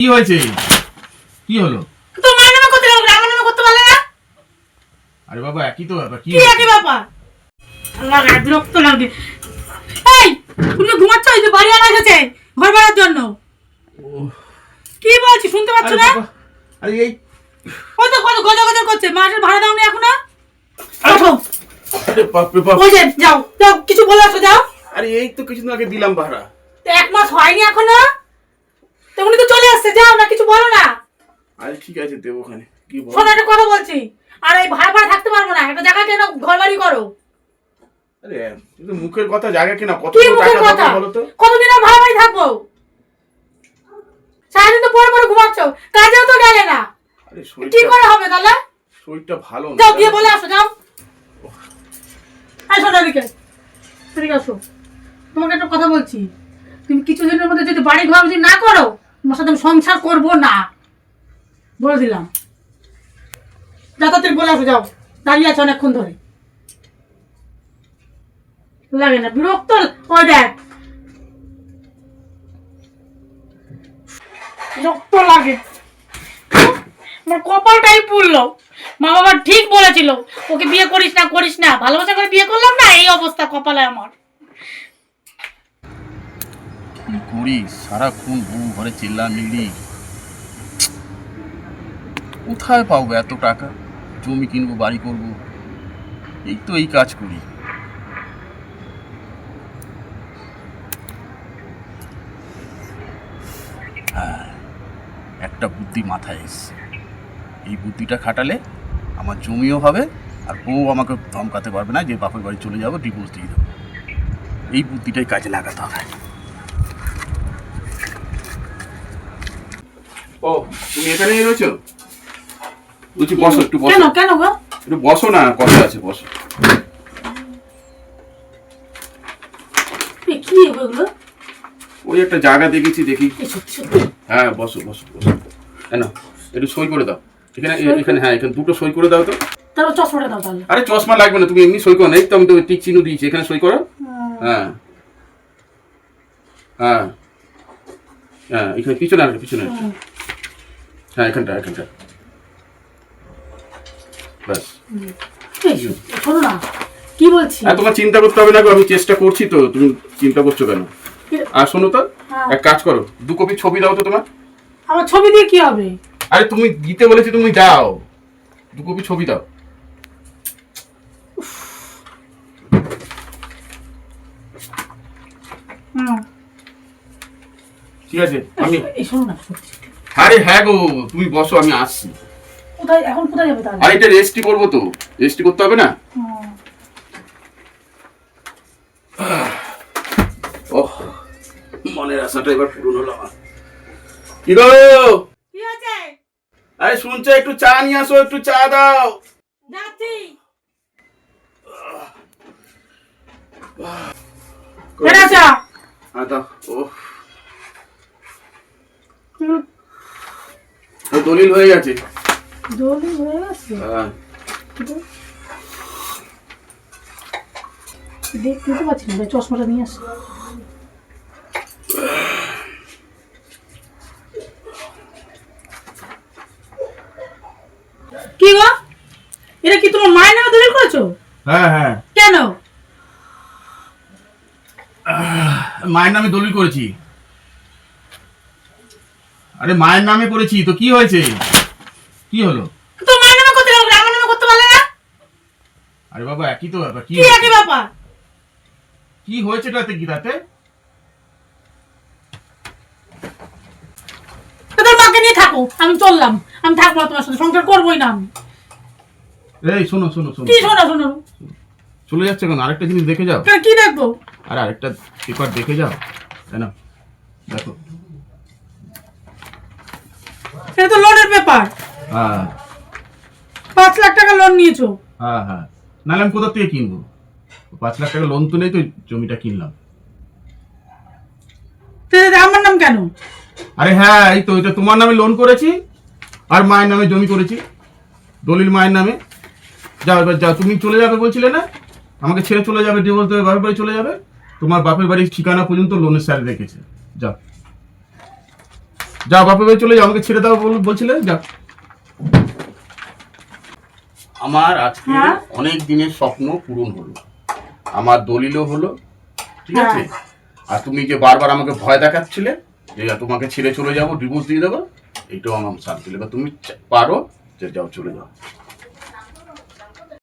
কি হয়েছে? কি হলো? তোমার নামে করতে গেল, আমার নামে করতে পারলে না? আরে বাবা একই তো ব্যাপার। কি একই ব্যাপার? আমার বিরক্ত লাগে। এই তুমি ঘুমাচ্ছ? এই যে বাড়ি আনা গেছে ঘর ভাড়ার জন্য। কি বলছি শুনতে পাচ্ছ না? আরে এই কত কত গজগজ করছে, মাসের ভাড়া দাও না এখনো? ওঠো। আরে বাপ রে বাপ। ওই যে যাও যাও, কিছু বলে আসো, যাও। আরে এই তো কিছুদিন আগে দিলাম ভাড়া। তো এক মাস হয়নি এখনো, তো উনি তো চলে আসছে, যাও না, কিছু বলো না। আরে ঠিক আছে দেবো ওখানে। কি বল? শোনো, একটা কথা বলছি, আর এই ভাড়া ভাড়া থাকতে পারবো না, একটা জায়গা কেন ঘর বাড়ি করো। আরে কিন্তু মুখের কথা জায়গা কিনা কত কি মুখের টাকা কথা? দরকার বলো তো? কতদিন আর ভাড়া বাড়ি থাকবো? সারাদিন তো পরে পরে ঘুমাচ্ছ, কাজেও তো গেলে না। আরে কি করে হবে তাহলে? শরীরটা ভালো না। যাও গিয়ে বলে আসো, যাও। এই শোনো, এদিকে এদিকে আসো। তোমাকে একটা কথা বলছি, তুমি কিছুদিনের মধ্যে যদি বাড়ি ঘর যদি না করো, তোমার সাথে আমি সংসার করবো না, বলে দিলাম। যাও তাড়াতাড়ি বলে আসো, যাও। দাঁড়িয়ে আছে অনেকক্ষণ ধরে, লাগে না বিরক্ত? ওই দেখ বিরক্ত লাগে। আমার কপালটাই পুড়লো। মা বাবা ঠিক বলেছিল ওকে বিয়ে করিস না করিস না, ভালোবাসা করে বিয়ে করলাম না, এই অবস্থা কপালে আমার। কি করি সারাক্ষণ বউ ঘরে চিল্লামিল্লি। কোথায় পাবো এত টাকা? জমি কিনবো, বাড়ি করবো, এই তো এই কাজ করি। হ্যাঁ, একটা বুদ্ধি মাথায় এসছে। এই বুদ্ধিটা খাটালে আমার জমিও হবে, আর বউ আমাকে ধমকাতে পারবে না যে বাপের বাড়ি চলে যাবো, ডিভোর্স দিয়ে দেবো। এই বুদ্ধিটাই কাজে লাগাতে হবে। ও তুমি এখানেই রয়েছো? বলছি বসো, একটু বসো। কেন কেন গো? একটু বসো না, কথা আছে, বসো। কি ওগুলো? ওই একটা জায়গা দেখেছি, দেখি। সত্যি সত্যি? হ্যাঁ বসো বসো বসো। কেন একটু সই করে দাও এখানে, এখানে। হ্যাঁ এখানে দুটো সই করে দাও তো। তাহলে চশমাটা দাও তাহলে। আরে চশমা লাগবে না, তুমি এমনি সই করো না। এই তো আমি তো টিক চিহ্ন দিয়েছি, এখানে সই করো। হ্যাঁ হ্যাঁ হ্যাঁ, এখানে পিছনে আসবে, পিছনে আসবে। হ্যাঁ এখানটা, এখানটা ব্যাস। শোনো না, কি বলছি? আর তোমার চিন্তা করতে হবে না গো, আমি চেষ্টা করছি তো, তুমি চিন্তা করছো কেন? আর শোনো তো, এক কাজ করো, 2 কপি ছবি দাও তো তোমার। আমার ছবি দিয়ে কি হবে? আরে তুমি দিতে বলেছি, তুমি দাও, 2 কপি ছবি দাও। ঠিক আছে আমি। এই শোনো না, আরে হ্যাঁ গো, তুমি বসো, আমি আসছি। কোথায় এখন, কোথায় যাবে তাহলে? আর এটা রেজিস্ট্রি করবো তো, রেজিস্ট্রি করতে হবে না? ওহ, মনের আশাটা এবার পূরণ হলো আমার। কি গো? কি আছে? আরে শুনছো, একটু চা নিয়ে আসো, একটু চা দাও। যাচ্ছি। এটা চা। হ্যাঁ দাও। ও দলিল হয়ে গেছে। জলদি হয়ে গেছে? হ্যাঁ। দেখতে তো পাচ্ছি না, চশমাটা নিয়ে আসি। কি গো, এটা কি তোমার মায়ের নামে দলিল করেছো? হ্যাঁ হ্যাঁ, কেন? মায়ের নামে দলিল করেছি। আরে মায়ের নামে করেছি তো, কি হয়েছে? কি হলো? তো মায়ের নামে করতে গেল, আমার নামে করতে পারলে না? আরে বাবা একই তো ব্যাপার। কি একই ব্যাপার? কি হয়েছে তাতে? কি তাতে? তোর মাকে নিয়ে থাকো, আমি চললাম। আমি থাকবো না তোমার সাথে, সংসার করবোই না আমি। এই শোনো শোনো শোনো। কি শোনো শোনো? চলে যাচ্ছে কেন? আরেকটা জিনিস দেখে যাও। কি দেখবো? আর আরেকটা পেপার দেখে যাও, তাই না? দেখো। এটা তো লোনের পেপার। হ্যাঁ 5 লাখ টাকা লোন নিয়েছো। হ্যাঁ হ্যাঁ, নাহলে আমি কোথা থেকে কিনবো? 5 লাখ টাকা লোন তুলেই তো জমিটা কিনলাম। আমার নাম কেন? আরে হ্যাঁ, এই তো এটা তোমার নামে লোন করেছি, আর মায়ের নামে জমি করেছি, দলিল মায়ের নামে। যাও এবার যাও, তুমি চলে যাবে বলছিলে না, আমাকে ছেড়ে চলে যাবে, ডিভোর্স দেবে, বাপের বাড়ি চলে যাবে। তোমার বাপের বাড়ির ঠিকানা পর্যন্ত লোনের স্যার রেখেছে, যাও। যাও বাপের বাড়ি চলে যাও, আমাকে ছেড়ে দাও বলছিলে, যাও। আমার আজকে হ্যাঁ? অনেক দিনের স্বপ্ন পূরণ হলো, আমার দলিলও হলো, ঠিক আছে? আর তুমি যে বারবার আমাকে ভয় দেখাচ্ছিলে যে তোমাকে ছেড়ে চলে যাবো, ডিভোর্স দিয়ে দেবো, এইটাও আমার শান্তি লেগে, তুমি পারো যে যাও, চলে যাও।